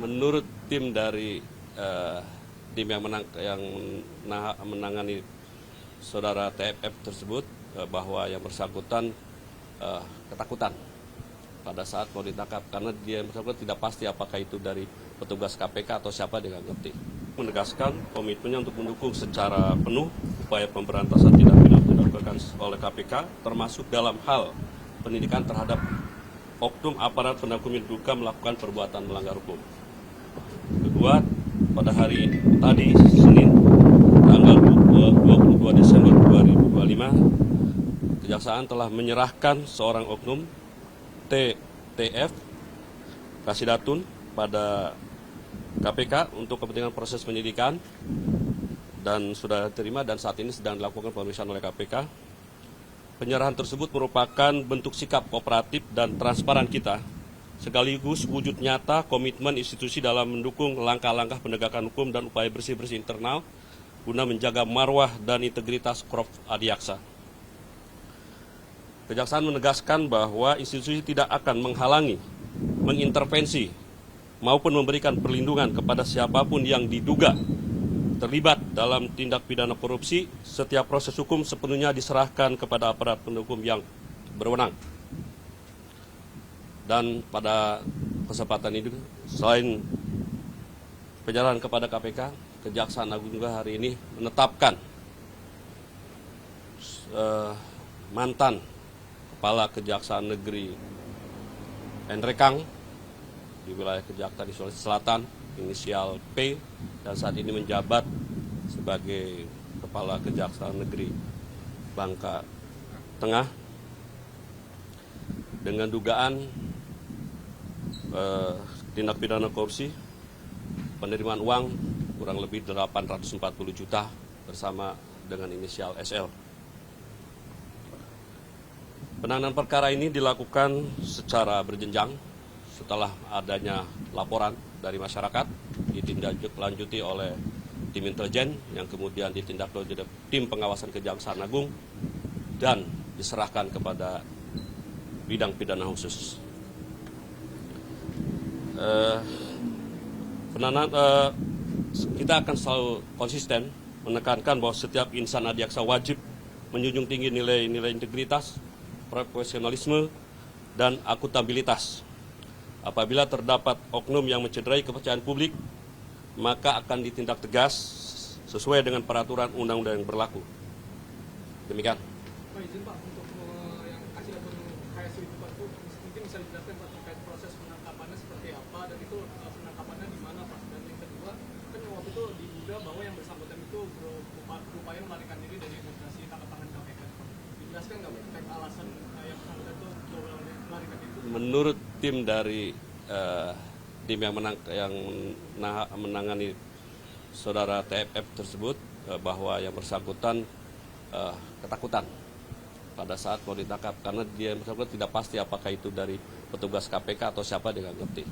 Menurut tim dari tim yang menangani saudara TFF tersebut, bahwa yang bersangkutan ketakutan pada saat mau ditangkap karena dia yang bersangkutan tidak pasti apakah itu dari petugas KPK atau siapa, dia nggak ngerti. Menegaskan komitmennya untuk mendukung secara penuh upaya pemberantasan tindak pidana yang dilakukan oleh KPK, termasuk dalam hal pendidikan terhadap oknum aparat penegak hukum yang diduga melakukan perbuatan melanggar hukum. Kedua, pada hari tadi, Senin, tanggal 22 Desember 2025, Kejaksaan telah menyerahkan seorang oknum TF Kasidatun pada KPK untuk kepentingan proses penyidikan dan sudah diterima dan saat ini sedang dilakukan pemeriksaan oleh KPK. Penyerahan tersebut merupakan bentuk sikap kooperatif dan transparan kita, sekaligus wujud nyata komitmen institusi dalam mendukung langkah-langkah penegakan hukum dan upaya bersih-bersih internal guna menjaga marwah dan integritas Prof. Adiaksa. Kejaksaan menegaskan bahwa institusi tidak akan menghalangi, mengintervensi, maupun memberikan perlindungan kepada siapapun yang diduga terlibat dalam tindak pidana korupsi. Setiap proses hukum sepenuhnya diserahkan kepada aparat penegak hukum yang berwenang. Dan pada kesempatan ini, selain penyerahan kepada KPK, Kejaksaan Agung juga hari ini menetapkan mantan Kepala Kejaksaan Negeri Enrekang di wilayah Kejaksaan di Sulawesi Selatan, inisial P, dan saat ini menjabat sebagai Kepala Kejaksaan Negeri Bangka Tengah dengan dugaan tindak pidana korupsi, penerimaan uang kurang lebih 840 juta bersama dengan inisial SL. Penanganan perkara ini dilakukan secara berjenjang setelah adanya laporan dari masyarakat, ditindaklanjuti oleh tim intelijen yang kemudian ditindaklanjuti oleh tim pengawasan Kejaksaan Agung dan diserahkan kepada bidang pidana khusus. Kita akan selalu konsisten menekankan bahwa setiap insan adiaksa wajib menjunjung tinggi nilai-nilai integritas, profesionalisme, dan akuntabilitas. Apabila terdapat oknum yang mencederai kepercayaan publik, maka akan ditindak tegas sesuai dengan peraturan undang-undang yang berlaku. Demikian. Pak, izin Pak, untuk yang kasih akun KSU itu Pak, mungkin bisa dijelaskan Pak terkait proses penangkapannya seperti apa, dan itu penangkapannya di mana Pak? Dan yang kedua, kan waktu itu diduga bahwa yang bersangkutan itu berupaya melarikan diri dari operasi tangkap tangan KPK. Dijelaskan nggak Pak terkait alasan yang bersangkutan itu melarikan diri? Menurut tim dari tim yang menangani saudara TFF tersebut, bahwa yang bersangkutan ketakutan pada saat mau ditangkap karena dia yang bersangkutan tidak pasti apakah itu dari petugas KPK atau siapa, dia nggak ngerti,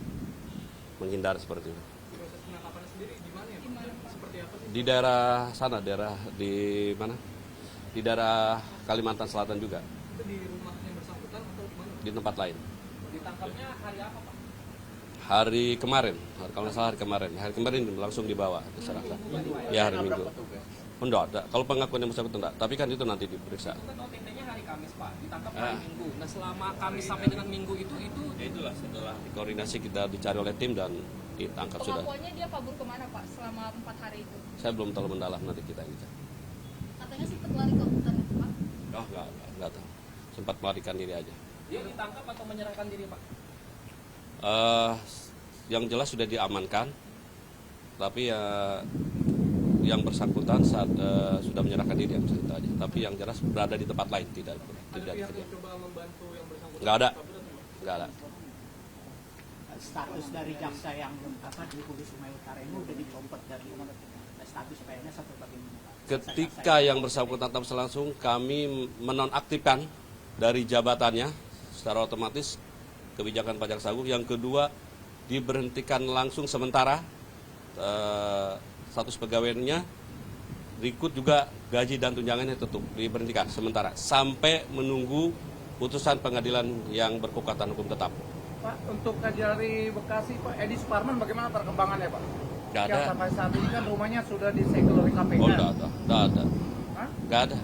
menghindar seperti itu. Proses penangkapannya sendiri di mana ya Pak? Seperti apa sih? Di daerah sana, di mana? Di daerah Kalimantan Selatan juga. Itu di rumah yang bersangkutan atau di mana? Di tempat lain. Ditangkapnya hari apa Pak? Hari kemarin, kalau nggak salah hari kemarin langsung dibawa diserahkan. Ya, hari Minggu. Enggak, kalau pengakuan yang bersangkutan enggak, tapi kan itu nanti diperiksa. Itu kan OTT-nya hari Kamis Pak, ditangkap hari Minggu. Nah selama Kamis sampai dengan Minggu itu Ya itulah setelah koordinasi kita dicari oleh tim dan ditangkap sudah. Pengakuannya dia kabur kemana Pak selama 4 hari itu? Saya belum terlalu mendalam, nanti kita ini. Katanya sempat lari ke hutan itu Pak. Oh enggak tahu. Sempat melarikan diri aja. dia ditangkap atau menyerahkan diri Pak? Yang jelas sudah diamankan, tapi yang bersangkutan saat sudah menyerahkan diri yang cerita aja. Tapi yang jelas berada di tempat lain, tidak. Ada pihak yang coba membantu yang bersangkutan? Nggak ada. Status dari jaksa yang di Hulu Sungai Utara ini udah dicopot dari status PNS atau bagaimana? Ketika yang bersangkutan tetap langsung, kami menonaktifkan dari jabatannya secara otomatis kebijakan pajak sagu. Yang kedua, diberhentikan langsung sementara status pegawainya, berikut juga gaji dan tunjangannya tutup, diberhentikan sementara sampai menunggu putusan pengadilan yang berkekuatan hukum tetap. Pak, untuk dari Bekasi, Pak Edi Suparman bagaimana perkembangannya, Pak? Nggak Yang ada. sampai saat ini kan rumahnya sudah disegel oleh KPK. Oh, nggak ada. Hah? Nggak ada.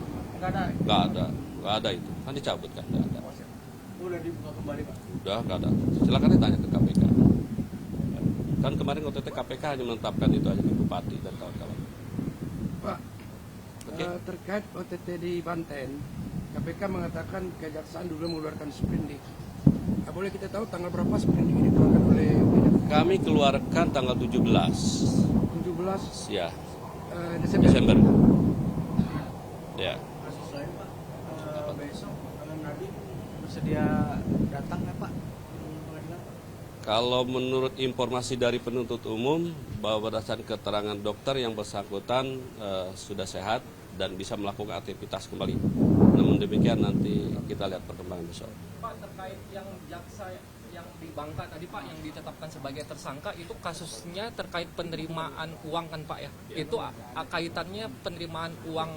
Nggak ada. Itu. Kan dicabut kan, nggak ada. Oh, siap. Udah dibuka kembali, Pak. Udah, nggak ada. Silakan ditanya ke KPK. Kan kemarin OTT KPK hanya menetapkan itu aja ke Bupati dan kawan-kawan. Pak, Oke. terkait OTT di Banten, KPK mengatakan kejaksaan dulu mengeluarkan sprindik. Boleh kita tahu tanggal berapa sprindik ini dikeluarkan oleh Kami keluarkan tanggal 17 17 ya, Desember. Desember. Ya. Kasus lain Pak, besok Nadiem bersedia datang ya Pak di pengadilan Pak? Kalau menurut informasi dari penuntut umum bahwa berdasarkan keterangan dokter yang bersangkutan sudah sehat dan bisa melakukan aktivitas kembali. Namun demikian nanti kita lihat perkembangan besok. Pak, terkait yang jaksa yang di Bangka tadi Pak yang ditetapkan sebagai tersangka itu kasusnya terkait penerimaan uang kan Pak ya? Itu kaitannya penerimaan uang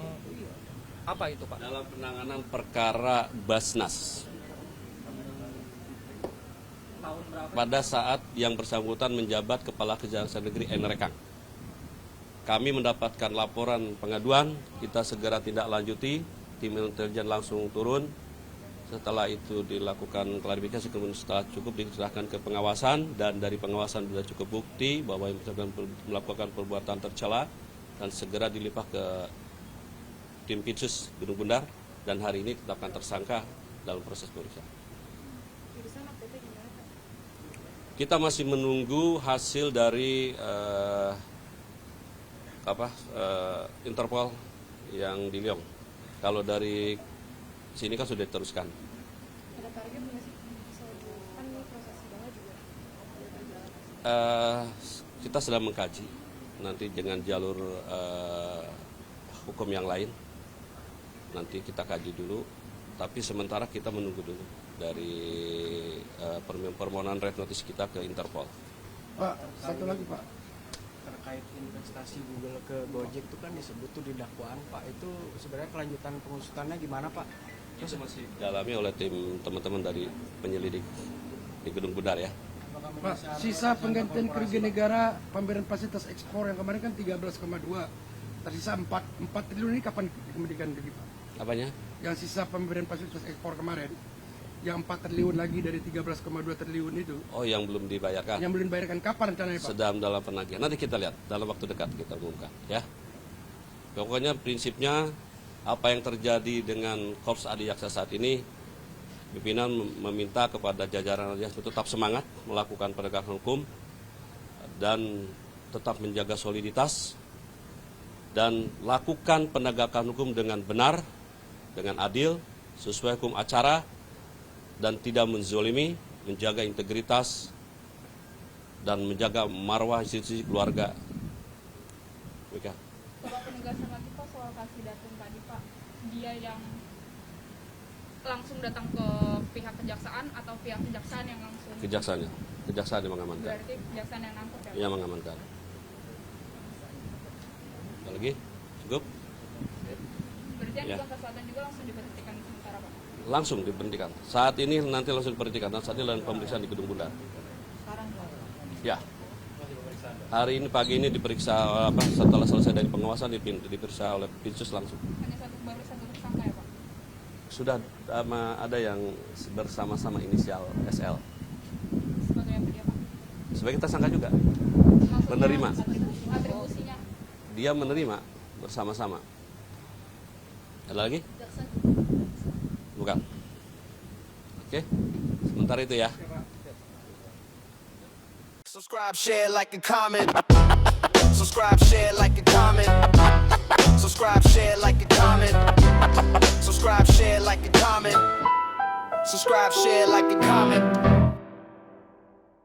apa itu Pak? Dalam penanganan perkara Basnas Tahun berapa? pada saat yang bersangkutan menjabat Kepala Kejaksaan Negeri Nrekang. Kami mendapatkan laporan pengaduan, kita segera tindak lanjuti, tim intelijen langsung turun. Setelah itu dilakukan klarifikasi, kemudian setelah cukup diserahkan ke pengawasan, dan dari pengawasan sudah cukup bukti bahwa yang bersangkutan melakukan perbuatan tercela dan segera dilimpah ke tim Pitsus Gunung Bundar, dan hari ini ditetapkan tersangka dalam proses pemeriksaan. Kita masih menunggu hasil dari Interpol yang di Liong. Kalau dari sini kan sudah diteruskan. Ada target nggak sih? Kan ini proses sidangnya juga. Kita sedang mengkaji nanti dengan jalur hukum yang lain. Nanti kita kaji dulu, tapi sementara kita menunggu dulu dari permohonan red notice kita ke Interpol. Pak, satu lagi Pak. Terkait investasi Google ke Gojek itu kan disebut tuh di dakwaan Pak, itu sebenarnya kelanjutan pengusutannya gimana Pak? Itu masih didalami oleh tim teman-teman dari penyelidik di Gunung Bundar ya. Pak, sisa penggantian kerugian negara pemberian fasilitas ekspor yang kemarin kan 13,2, tersisa 4 triliun ini kapan dikembalikan lagi Pak? Apanya? Yang sisa pemberian fasilitas ekspor kemarin, yang 4 triliun lagi dari 13,2 triliun itu, Oh, yang belum dibayarkan. yang belum dibayarkan kapan rencananya Pak? Sedang dalam penagihan. Nanti kita lihat dalam waktu dekat kita umumkan ya. Pokoknya prinsipnya apa yang terjadi dengan Korps Adi Jaksa saat ini, pimpinan meminta kepada jajaran Adi Jaksa tetap semangat melakukan penegakan hukum dan tetap menjaga soliditas dan lakukan penegakan hukum dengan benar, dengan adil, sesuai hukum acara, dan tidak menzolimi, menjaga integritas, dan menjaga marwah institusi keluarga. Baik. Kalau penegasan lagi Pak soal kasih datang tadi Pak, dia yang langsung datang ke pihak kejaksaan atau pihak kejaksaan yang langsung? Kejaksaan yang mengamankan. Berarti kejaksaan yang nangkep ya? Yang mengamankan. Ada lagi? Cukup? Berarti yang Ya. di Bangka Selatan juga langsung diberhentikan sementara Pak? Langsung diberhentikan. Saat ini nanti langsung diberhentikan. Dan saat ini dalam pemeriksaan di Gedung Bundar. Sekarang Pak? Ya. Hari ini pagi ini diperiksa setelah selesai dari pengawasan diperiksa oleh Pitsus langsung. Hanya baru satu tersangka ya Pak? Sudah ada yang bersama-sama inisial SL. Sebagai apa dia Pak? Sebagai tersangka juga. Maksudnya Menerima. atribusinya? Dia menerima bersama-sama. Ada lagi? Jaksa Bukan. Oke. Sementara itu ya. Subscribe, share, like, and comment. Subscribe, share, like, and comment. Subscribe, share, like, and comment. Subscribe, share, like, and comment. Subscribe, share, like, and comment.